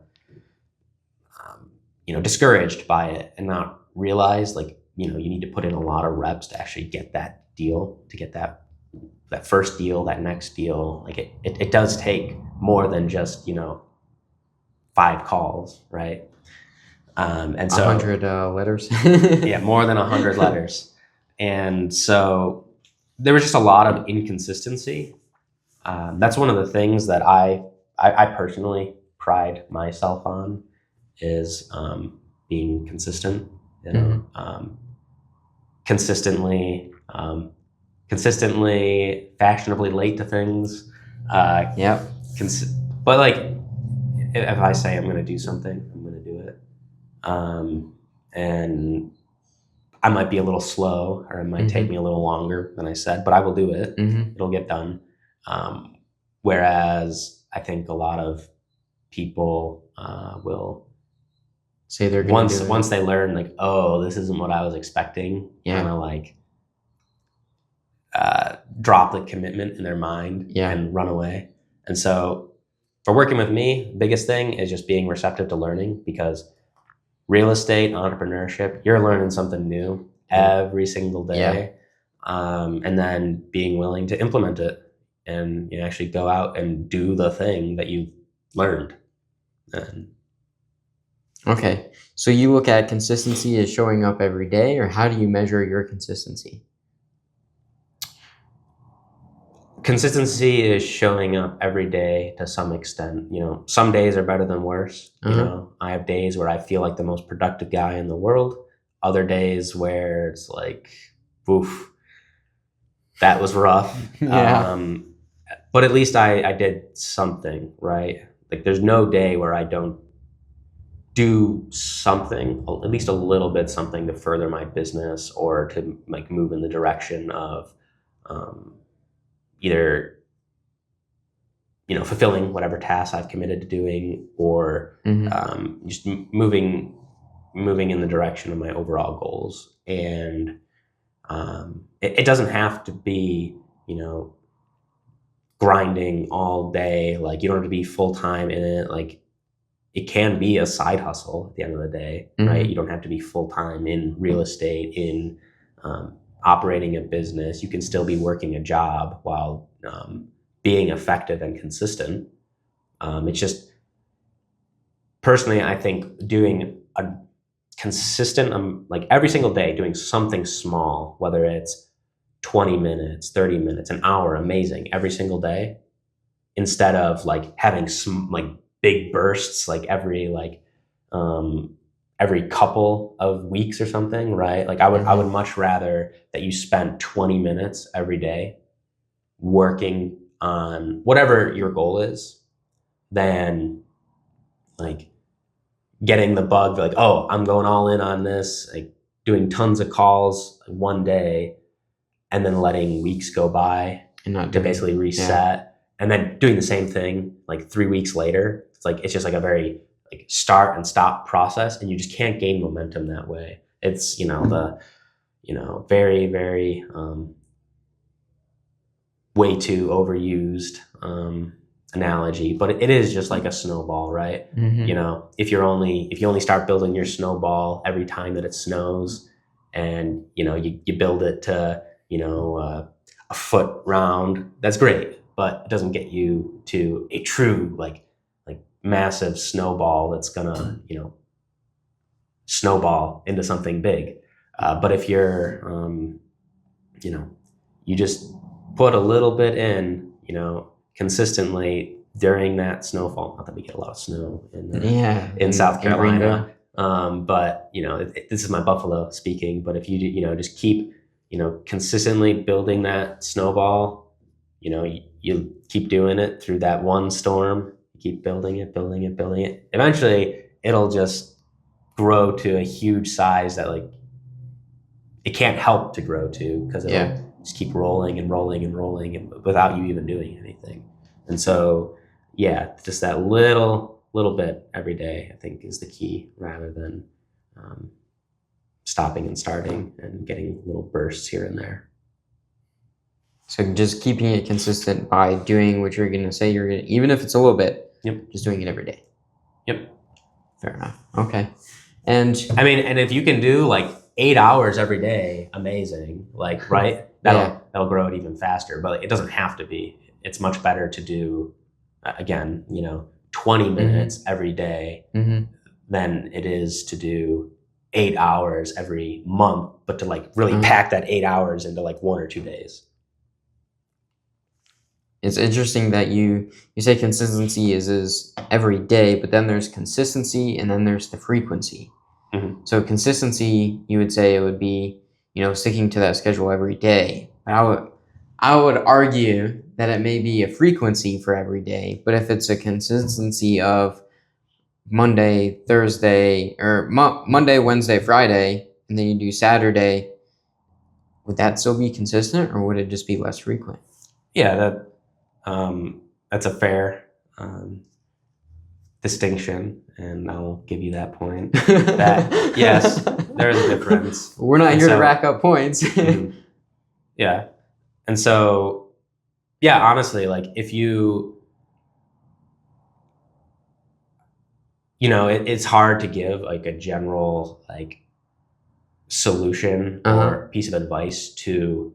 discouraged by it and not realize, like, you need to put in a lot of reps to actually get that deal, to get that first deal, that next deal. Like it does take more than just, 5 calls, right? And so 100 letters. Yeah, more than 100 letters. And so there was just a lot of inconsistency. That's one of the things that I personally pride myself on, is being consistent. Consistently fashionably late to things. Yep. But like, if I say I'm going to do something, I'm going to do it. And I might be a little slow, or it might take me a little longer than I said, but I will do it. It'll get done. Whereas I think a lot of people will say they're once they learn, like, oh, this isn't what I was expecting, kind of like drop the commitment in their mind and run away. And so for working with me, the biggest thing is just being receptive to learning, because real estate, entrepreneurship, you're learning something new every single day. And then being willing to implement it and actually go out and do the thing that you learned. Okay. So you look at consistency as showing up every day, or how do you measure your consistency? Consistency is showing up every day to some extent. Some days are better than worse. I have days where I feel like the most productive guy in the world. Other days where it's like, oof, that was rough. But at least I did something, right? Like there's no day where I don't do something, at least a little bit something, to further my business or to like move in the direction of either fulfilling whatever tasks I've committed to doing, or just moving in the direction of my overall goals. And it doesn't have to be grinding all day. Like you don't have to be full-time in it. Like it can be a side hustle at the end of the day, right? You don't have to be full-time in real estate, in operating a business. You can still be working a job while being effective and consistent. It's just, personally, I think doing a consistent, like every single day, doing something small, whether it's 20 minutes, 30 minutes, an hour, amazing, every single day, instead of like having some like big bursts, like every couple of weeks or something, right? Like I would much rather that you spent 20 minutes every day working on whatever your goal is, than like getting the bug, like, oh, I'm going all in on this, like doing tons of calls one day and then letting weeks go by and not to basically reset, and then doing the same thing like 3 weeks later. It's just like a very like start and stop process, and you just can't gain momentum that way. It's very, very way too overused analogy, but it is just like a snowball, right? If you only start building your snowball every time that it snows, and you build it to a foot round, that's great, but it doesn't get you to a true like massive snowball that's gonna snowball into something big. But if you're you just put a little bit in consistently during that snowfall. Not that we get a lot of snow in South Carolina, but this is my Buffalo speaking. But if you just keep consistently building that snowball, you keep doing it through that one storm. You keep building it. Eventually, it'll just grow to a huge size that like it can't help to grow to, because it'll just keep rolling and rolling and rolling and without you even doing anything. And so, yeah, just that little bit every day, I think, is the key, rather than stopping and starting and getting little bursts here and there. So just keeping it consistent by doing what you're going to say you're going to, even if it's a little bit, just doing it every day. Yep. Fair enough. Okay. And I mean, and if you can do like 8 hours every day, amazing. Like, right? That'll grow it even faster, but it doesn't have to be. It's much better to do, again, 20 minutes every day than it is to do 8 hours every month, but to like really pack that 8 hours into like 1 or 2 days. It's interesting that you say consistency is every day, but then there's consistency and then there's the frequency. So consistency, you would say it would be, sticking to that schedule every day. But I would argue that it may be a frequency for every day. But if it's a consistency of Monday, Thursday, or Monday, Wednesday, Friday, and then you do Saturday, would that still be consistent, or would it just be less frequent? Yeah, that's a fair distinction, and I'll give you that point. That yes, there is a difference. We're not here to rack up points. Yeah, and so honestly, like if it's hard to give like a general like solution or piece of advice to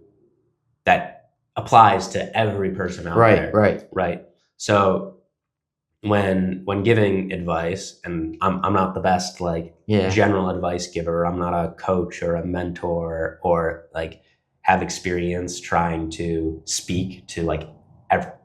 that applies to every person out there. Right. So when giving advice, and I'm not the best like general advice giver. I'm not a coach or a mentor or like have experience trying to speak to like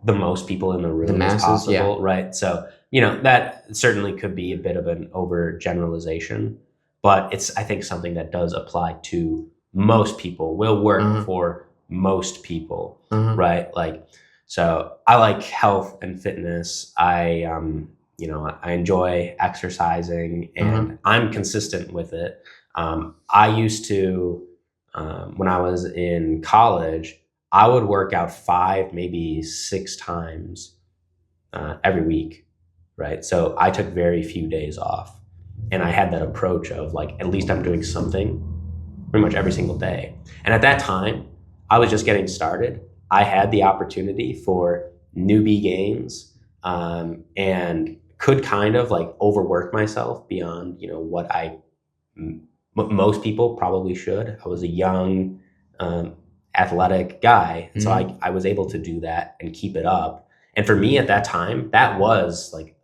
the most people in the room, the masses, as possible. Right. So, that certainly could be a bit of an overgeneralization, but it's, I think, something that does apply to most people, will work for most people, right? Like, so I like health and fitness. I enjoy exercising, and I'm consistent with it. I used to, when I was in college, I would work out 5, maybe 6 times every week, right? So I took very few days off, and I had that approach of like, at least I'm doing something pretty much every single day. And at that time, I was just getting started. I had the opportunity for newbie gains, and could kind of like overwork myself beyond, what most people probably should. I was a young, athletic guy. And so I was able to do that and keep it up. And for me at that time, that was like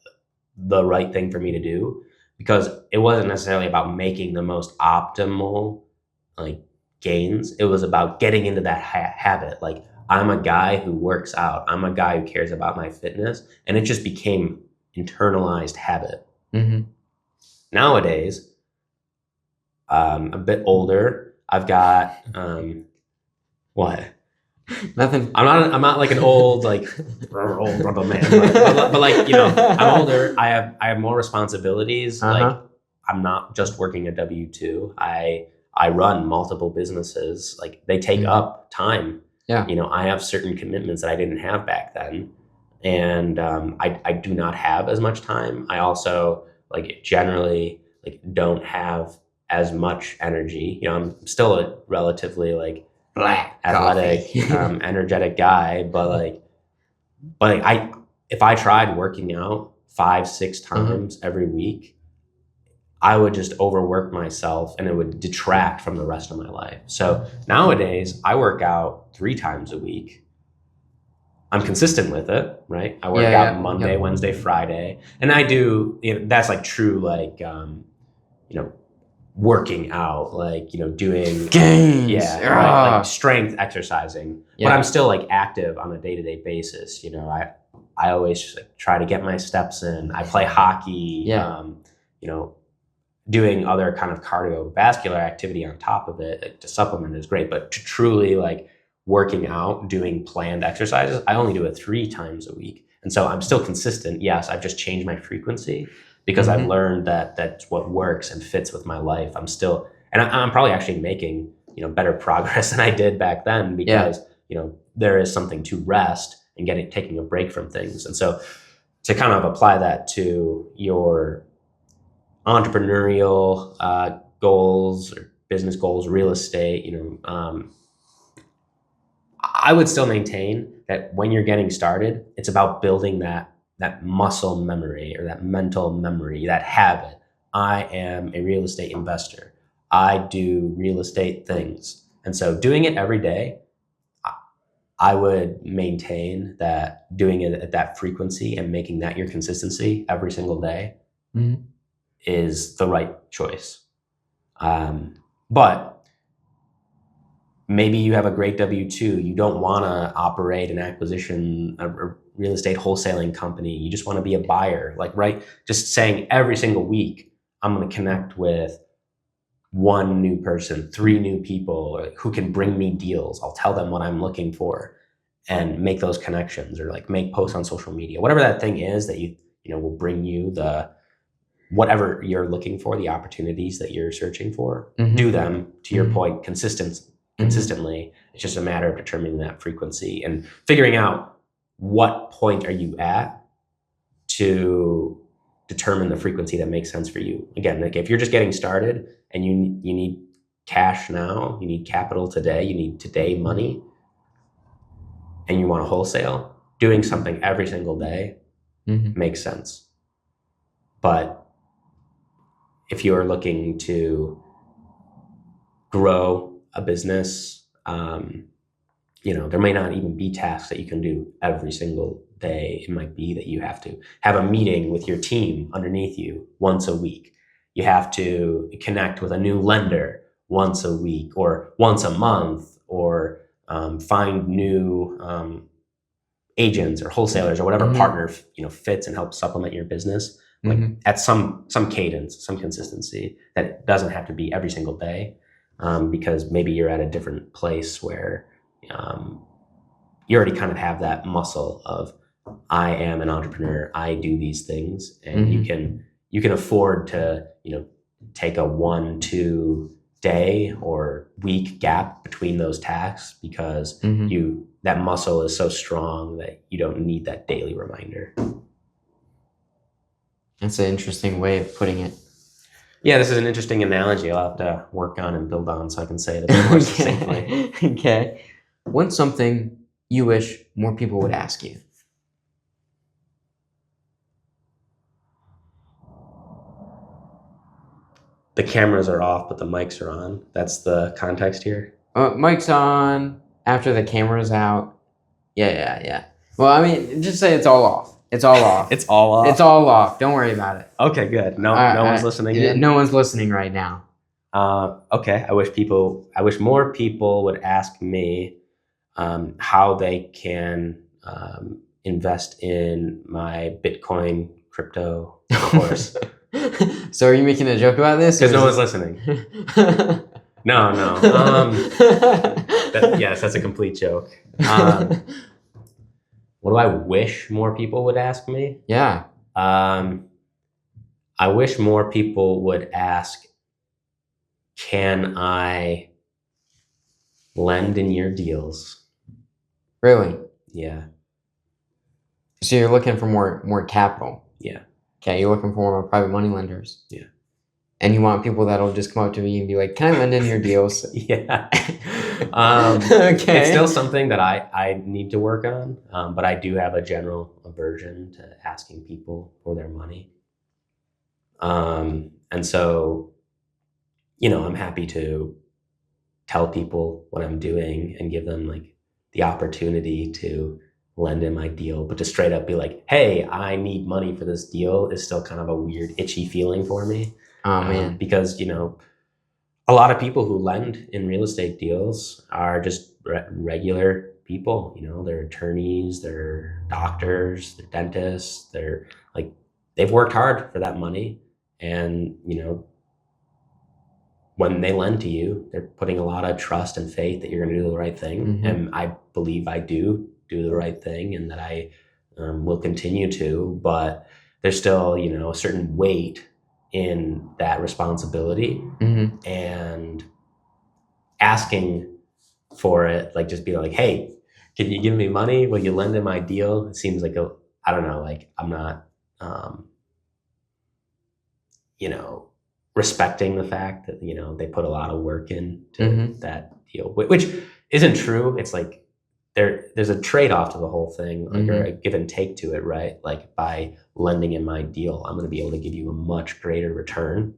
the right thing for me to do, because it wasn't necessarily about making the most optimal like gains. It was about getting into that habit. Like, I'm a guy who works out. I'm a guy who cares about my fitness. And it just became internalized habit. Nowadays, a bit older, I've got, what? Nothing. I'm not like an old, like, old rubber man, but like, I'm older. I have more responsibilities. Like, I'm not just working a W-2. I run multiple businesses. Like, they take up time. Yeah. I have certain commitments that I didn't have back then. And I do not have as much time. I also like generally like don't have as much energy. I'm still a relatively like athletic, energetic guy, but if I tried working out 5-6 times every week, I would just overwork myself and it would detract from the rest of my life. So nowadays I work out 3 times a week. I'm consistent with it, right? I work out Monday, Wednesday, Friday. And I do, that's like true, like, working out, like, doing gains, right? Like strength exercising, but I'm still like active on a day-to-day basis. I always like, try to get my steps in. I play hockey, doing other kind of cardiovascular activity on top of it like, to supplement is great, but to truly like working out, doing planned exercises, I only do it 3 times a week. And so I'm still consistent. Yes, I've just changed my frequency, because I've Mhm. learned that that's what works and fits with my life. I'm probably actually making, better progress than I did back then, Yeah. because, there is something to rest and taking a break from things. And so to kind of apply that to your entrepreneurial goals or business goals, real estate, I would still maintain that when you're getting started, it's about building that muscle memory or that mental memory, that habit. I am a real estate investor. I do real estate things. And so doing it every day, I would maintain that doing it at that frequency and making that your consistency every single day Mhm. is the right choice. But maybe you have a great W-2. You don't want to operate an acquisition, a real estate wholesaling company. You just want to be a buyer. Like, right? Just saying every single week, I'm going to connect with one new person, 3 new people who can bring me deals. I'll tell them what I'm looking for and make those connections, or like make posts on social media, whatever that thing is that will bring you whatever you're looking for, the opportunities that you're searching for. Mhm. Do them, to your Mhm. point, consistently. It's just a matter of determining that frequency and figuring out what point are you at to determine the frequency that makes sense for you. Again, like if you're just getting started and you need cash now, you need capital today, you need today money, and you want to wholesale, doing something every single day Mhm. makes sense. But if you're looking to grow a business, there may not even be tasks that you can do every single day. It might be that you have to have a meeting with your team underneath you once a week. You have to connect with a new lender once a week or once a month, or find new agents or wholesalers or whatever Mhm. partner fits and helps supplement your business, like Mhm. at some cadence, some consistency. That doesn't have to be every single day, because maybe you're at a different place where you already kind of have that muscle of, I am an entrepreneur, I do these things, and Mhm. you can afford to take a 1-2 day or week gap between those tasks, because Mhm. that muscle is so strong that you don't need that daily reminder. That's an interesting way of putting it. Yeah, this is an interesting analogy. I'll have to work on and build on so I can say it a bit more succinctly. Okay. What's something you wish more people would ask you? The cameras are off, but the mics are on. That's the context here. Mic's on. After the camera's out. Yeah. Well, I mean, just say it's all off. It's all off. It's all off? It's all off. Don't worry about it. Okay, good. No one's listening Yeah, in? no one's listening right now. Okay. I wish more people would ask me how they can invest in my Bitcoin crypto course. So are you making a joke about this? Because no one's listening. No. Yes, that's a complete joke. What do I wish more people would ask me? Yeah. I wish more people would ask, can I lend in your deals? Really? Yeah. So you're looking for more capital. Yeah. Okay, you're looking for more private money lenders. Yeah. And you want people that'll just come up to me and be like, "Can I lend in your deals?" Yeah. Okay. It's still something that I need to work on, but I do have a general aversion to asking people for their money. And so, I'm happy to tell people what I'm doing and give them like the opportunity to lend in my deal, but to straight up be like, hey, I need money for this deal is still kind of a weird, itchy feeling for me. Oh man. Because, a lot of people who lend in real estate deals are just regular people. They're attorneys, they're doctors, they're dentists, they're like, they've worked hard for that money. And, when they lend to you, they're putting a lot of trust and faith that you're going to do the right thing. Mhm. And I believe I do the right thing, and that I will continue to. But there's still, you know, a certain weight in that responsibility, and asking for it, like just be like, hey, can you give me money? Will you lend in my deal? It seems like I don't know, like I'm not, you know, respecting the fact that, you know, they put a lot of work into that deal, which isn't true. It's like there's a trade-off to the whole thing, like, or a give and take to it, right? Like by lending in my deal, I'm going to be able to give you a much greater return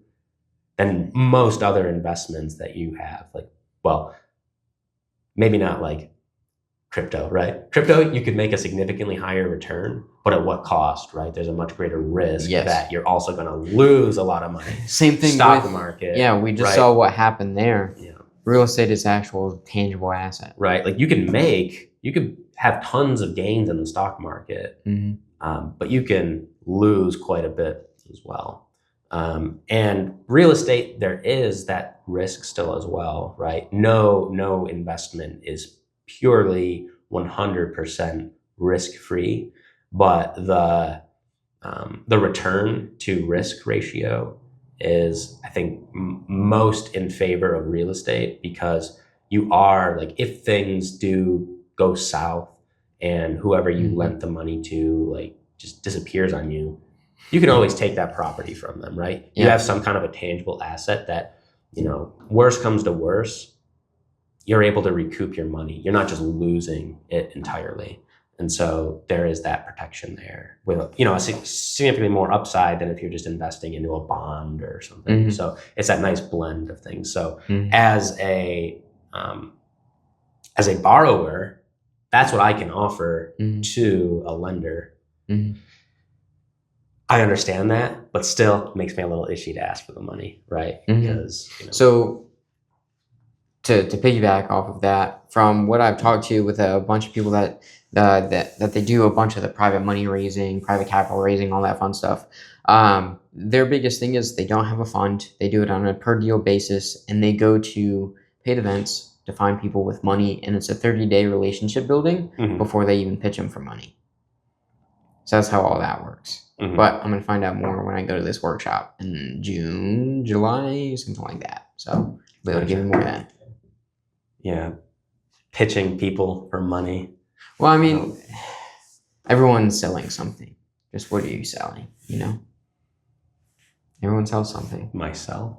than most other investments that you have. Like, well, maybe not like crypto, right? Crypto, you could make a significantly higher return, but at what cost, right? There's a much greater risk that you're also going to lose a lot of money. Same thing stock with market. Yeah, we just saw what happened there. Yeah. Real estate is actual tangible asset. Right. Like you could have tons of gains in the stock market, but you can lose quite a bit as well. And real estate, there is that risk still as well, right? No investment is purely 100% risk-free, but the return to risk ratio is, I think, most in favor of real estate, because you are like, if things do go south and whoever you lent the money to like just disappears on you, you can always take that property from them, right? You have some kind of a tangible asset that, you know, worst comes to worst, you're able to recoup your money. You're not just losing it entirely. And so there is that protection there with, you know, a significantly more upside than if you're just investing into a bond or something. So it's that nice blend of things. So as a borrower, that's what I can offer to a lender. I understand that, but still it makes me a little itchy to ask for the money, right? Because, you know. So to piggyback off of that, from what I've talked to with a bunch of people that they do a bunch of the private money raising, private capital raising, all that fun stuff. Their biggest thing is they don't have a fund. They do it on a per deal basis, and they go to paid events to find people with money, and it's a 30-day relationship building before they even pitch them for money. So that's how all that works. But I'm going to find out more when I go to this workshop in June, July, something like that. So I'll be able to give you more then. Yeah. Pitching people for money. Well, I mean, everyone's selling something. Just what are you selling, you know? Everyone sells something. Myself.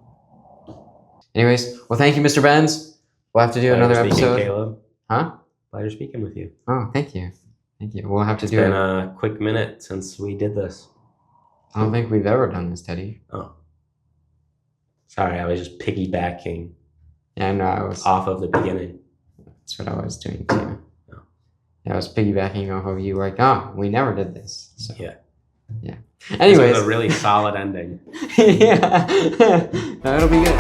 Anyways, well, thank you, Mr. Benz. We'll have to do another episode. Caleb. Huh? Pleasure speaking with you. Oh, thank you. Thank you. We'll have to do it. It's been a quick minute since we did this. I don't think we've ever done this, Teddy. Oh. Sorry, I was just piggybacking. Yeah, no, I was off of the beginning. That's what I was doing too. Oh. Yeah, I was piggybacking off of you, like, oh, we never did this. So, yeah. Anyways, this was a really solid ending. Yeah, no, it'll be good.